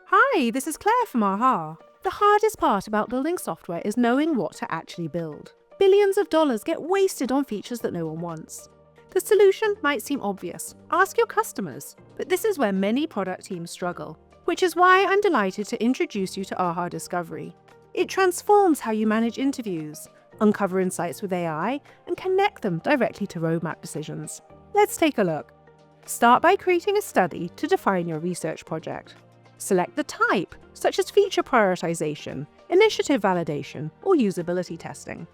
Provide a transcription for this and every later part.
Hi, this is Claire from AHA. The hardest part about building software is knowing what to actually build. Billions of dollars get wasted on features that no one wants. The solution might seem obvious. Ask your customers. But this is where many product teams struggle, which is why I'm delighted to introduce you to AHA Discovery. It transforms how you manage interviews, uncover insights with AI, and connect them directly to roadmap decisions. Let's take a look. Start by creating a study to define your research project. Select the type, such as feature prioritization, initiative validation, or usability testing.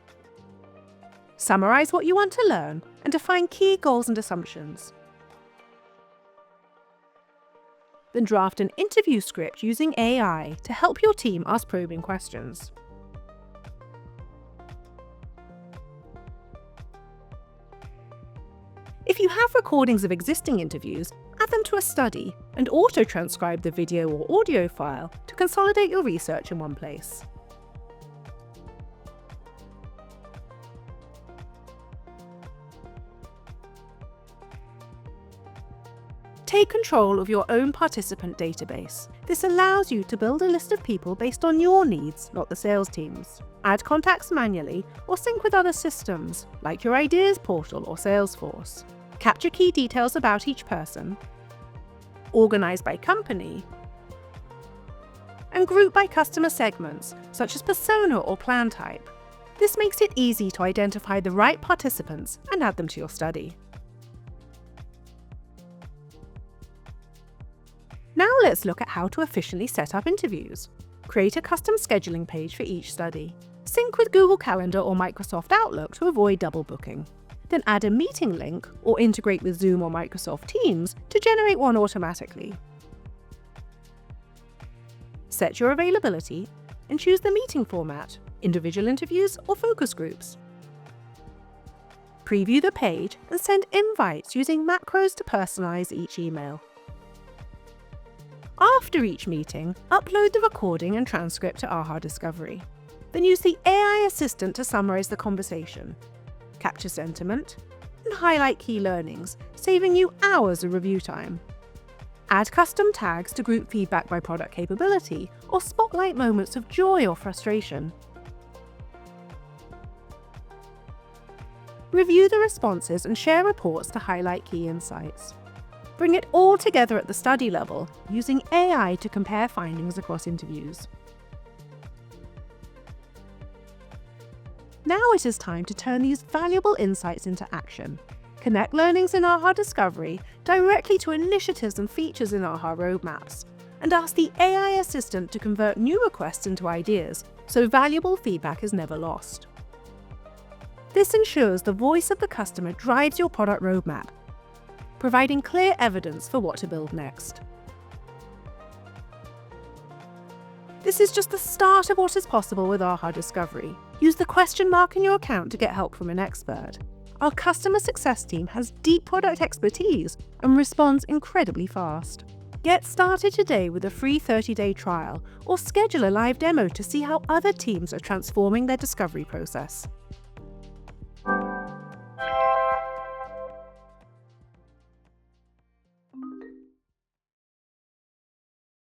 Summarize what you want to learn and define key goals and assumptions. Then draft an interview script using AI to help your team ask probing questions. If you have recordings of existing interviews, add them to a study and auto-transcribe the video or audio file to consolidate your research in one place. Take control of your own participant database. This allows you to build a list of people based on your needs, not the sales team's. Add contacts manually or sync with other systems, like your Ideas portal or Salesforce. Capture key details about each person, organize by company, and group by customer segments, such as persona or plan type. This makes it easy to identify the right participants and add them to your study. Now let's look at how to efficiently set up interviews. Create a custom scheduling page for each study. Sync with Google Calendar or Microsoft Outlook to avoid double booking. Then add a meeting link or integrate with Zoom or Microsoft Teams to generate one automatically. Set your availability and choose the meeting format, individual interviews or focus groups. Preview the page and send invites using macros to personalize each email. After each meeting, upload the recording and transcript to AHA Discovery. Then use the AI assistant to summarize the conversation, capture sentiment, and highlight key learnings, saving you hours of review time. Add custom tags to group feedback by product capability or spotlight moments of joy or frustration. Review the responses and share reports to highlight key insights. Bring it all together at the study level, using AI to compare findings across interviews. Now it is time to turn these valuable insights into action. Connect learnings in AHA Discovery directly to initiatives and features in AHA roadmaps, and ask the AI assistant to convert new requests into ideas, so valuable feedback is never lost. This ensures the voice of the customer drives your product roadmap, providing clear evidence for what to build next. This is just the start of what is possible with AHA Discovery. Use the question mark in your account to get help from an expert. Our customer success team has deep product expertise and responds incredibly fast. Get started today with a free 30-day trial or schedule a live demo to see how other teams are transforming their discovery process.